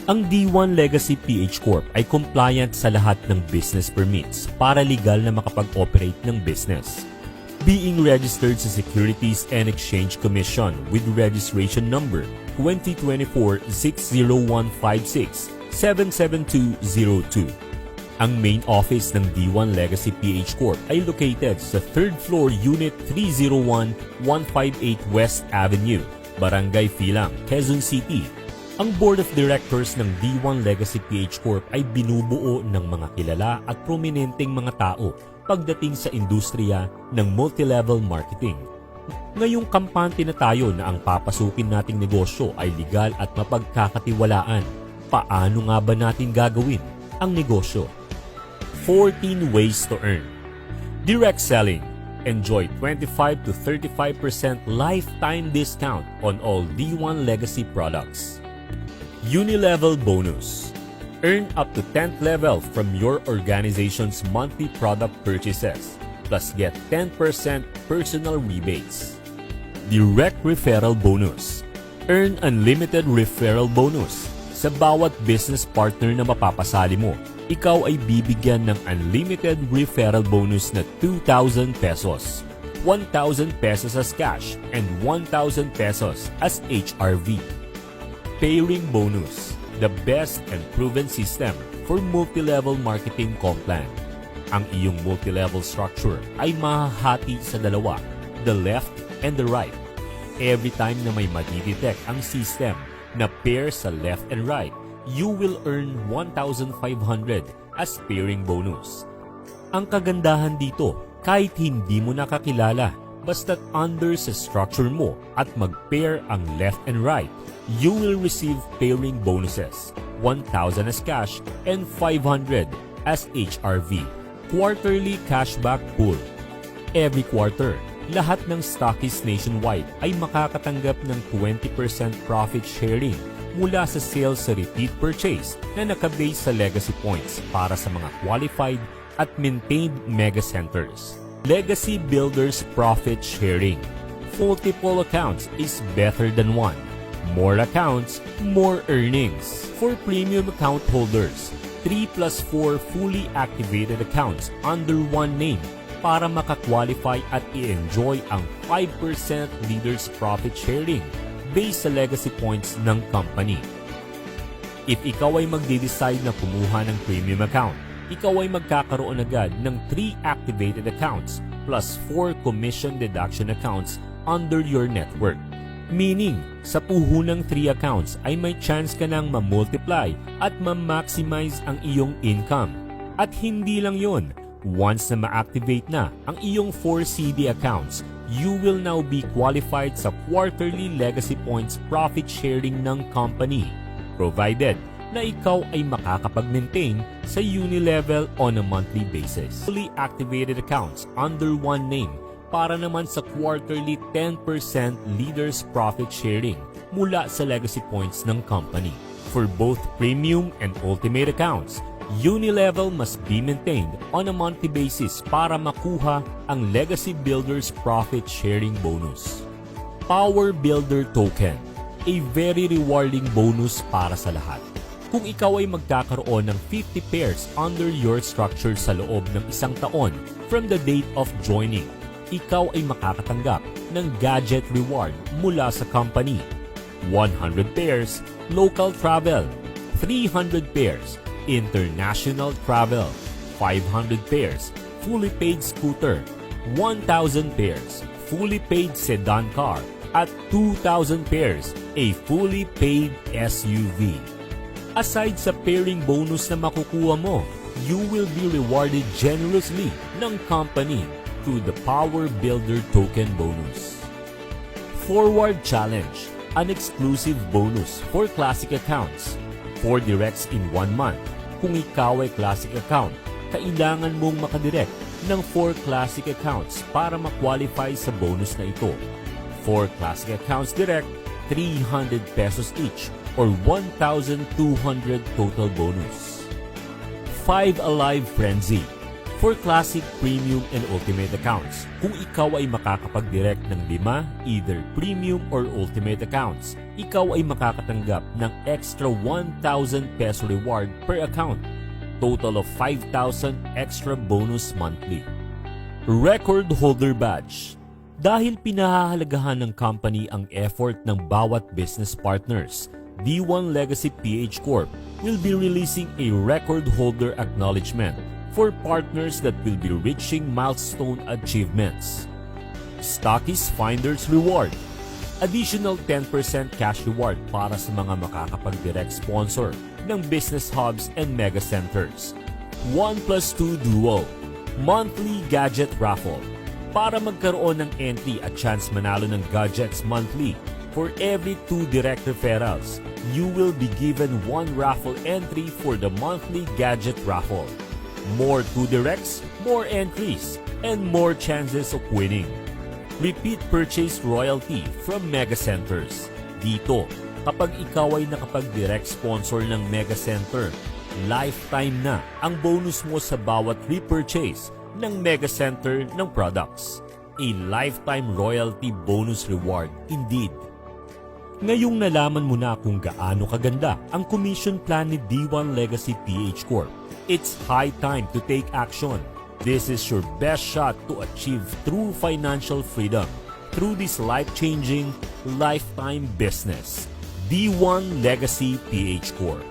Ang D1 Legacy PH Corp ay compliant sa lahat ng business permits para legal na makapag-operate ng business. Being registered sa Securities and Exchange Commission with registration number 2024-60156-77202. Ang main office ng D1 Legacy PH Corp ay located sa 3rd floor Unit 301, 158 West Avenue, Barangay Filang, Quezon City. Ang Board of Directors ng D1 Legacy PH Corp ay binubuo ng mga kilala at prominenteng mga tao pagdating sa industriya ng multilevel marketing. Ngayong kampante na tayo na ang papasukin nating negosyo ay legal at mapagkakatiwalaan. Paano nga ba natin gagawin ang negosyo? 14 ways to earn. Direct selling. Enjoy 25 to 35% lifetime discount on all D1 Legacy products. Unilevel bonus. Earn up to 10th level from your organization's monthly product purchases, plus get 10% personal rebates. Direct referral bonus. Earn unlimited referral bonus. Sa bawat business partner na mapapasali mo, ikaw ay bibigyan ng unlimited referral bonus na 2,000 pesos, 1,000 pesos as cash, and 1,000 pesos as HRV. Pairing bonus, the best and proven system for multi-level marketing complan. Ang iyong multi-level structure ay mahahati sa dalawa, the left and the right. Every time na may madidetect ang system na pair sa left and right, you will earn 1,500 as pairing bonus. Ang kagandahan dito, kahit hindi mo nakakilala, basta't under sa structure mo at mag-pair ang left and right, you will receive pairing bonuses, 1,000 as cash and 500 as HRV. Quarterly cashback pool. Every quarter, lahat ng stockists nationwide ay makakatanggap ng 20% profit sharing mula sa sales sa repeat purchase na nakabase sa legacy points para sa mga qualified at maintained mega centers. Legacy Builders Profit Sharing. Multiple accounts is better than one. More accounts, more earnings. For premium account holders, 3 plus 4 fully activated accounts under one name para makakwalify at i-enjoy ang 5% leaders profit sharing based sa legacy points ng company. If ikaw ay magde-decide na kumuha ng premium account, ikaw ay magkakaroon agad ng 3 activated accounts plus 4 commission deduction accounts under your network. Meaning, sa puhunang 3 accounts ay may chance ka nang ma-multiply at ma-maximize ang iyong income. At hindi lang yun, once na ma-activate na ang iyong 4 CD accounts, you will now be qualified sa quarterly legacy points profit sharing ng company, provided na ikaw ay makakapag-maintain sa Unilevel on a monthly basis. Fully activated accounts under one name para naman sa quarterly 10% leaders profit sharing mula sa legacy points ng company. For both premium and ultimate accounts, Unilevel must be maintained on a monthly basis para makuha ang Legacy Builders Profit Sharing Bonus. Power Builder Token, a very rewarding bonus para sa lahat. Kung ikaw ay magkakaroon ng 50 pairs under your structure sa loob ng isang taon from the date of joining, ikaw ay makakatanggap ng gadget reward mula sa company. 100 pairs, local travel. 300 pairs, international travel. 500 pairs, fully paid scooter. 1,000 pairs, fully paid sedan car. At 2,000 pairs, a fully paid SUV. Aside sa pairing bonus na makukuha mo, you will be rewarded generously ng company through the Power Builder Token bonus. Forward Challenge, an exclusive bonus for classic accounts. 4 directs in 1 month. Kung ikaw ay classic account, kailangan mong makadirect ng 4 classic accounts para ma-qualify sa bonus na ito. 4 classic accounts direct, 300 pesos each or 1,200 total bonus. 5 Alive Frenzy. for classic, premium, and ultimate accounts. Kung ikaw ay makakapag-direct ng 5, either premium or ultimate accounts, ikaw ay makakatanggap ng extra 1,000 peso reward per account. Total of 5,000 extra bonus monthly. Record Holder Badge. Dahil pinahahalagahan ng company ang effort ng bawat business partners, D1 Legacy PH Corp will be releasing a record holder acknowledgement for partners that will be reaching milestone achievements. Stockies Finders Reward. Additional 10% cash reward para sa mga makakapag-direct sponsor ng business hubs and mega centers. 1+2 Duo. Monthly Gadget Raffle. Para magkaroon ng entry at chance manalo ng gadgets monthly, for every 2 direct referrals, you will be given 1 raffle entry for the monthly gadget raffle. More 2 directs, more entries, and more chances of winning. Repeat purchase royalty from Mega Centers. Dito, kapag ikaw ay nakapag-direct sponsor ng Mega Center, lifetime na ang bonus mo sa bawat repurchase ng Mega Center ng products. A lifetime royalty bonus reward indeed. Ngayong nalaman mo na kung gaano kaganda ang commission plan ni D1 Legacy PH Corp, it's high time to take action. This is your best shot to achieve true financial freedom through this life-changing, lifetime business. D1 Legacy PH Corp.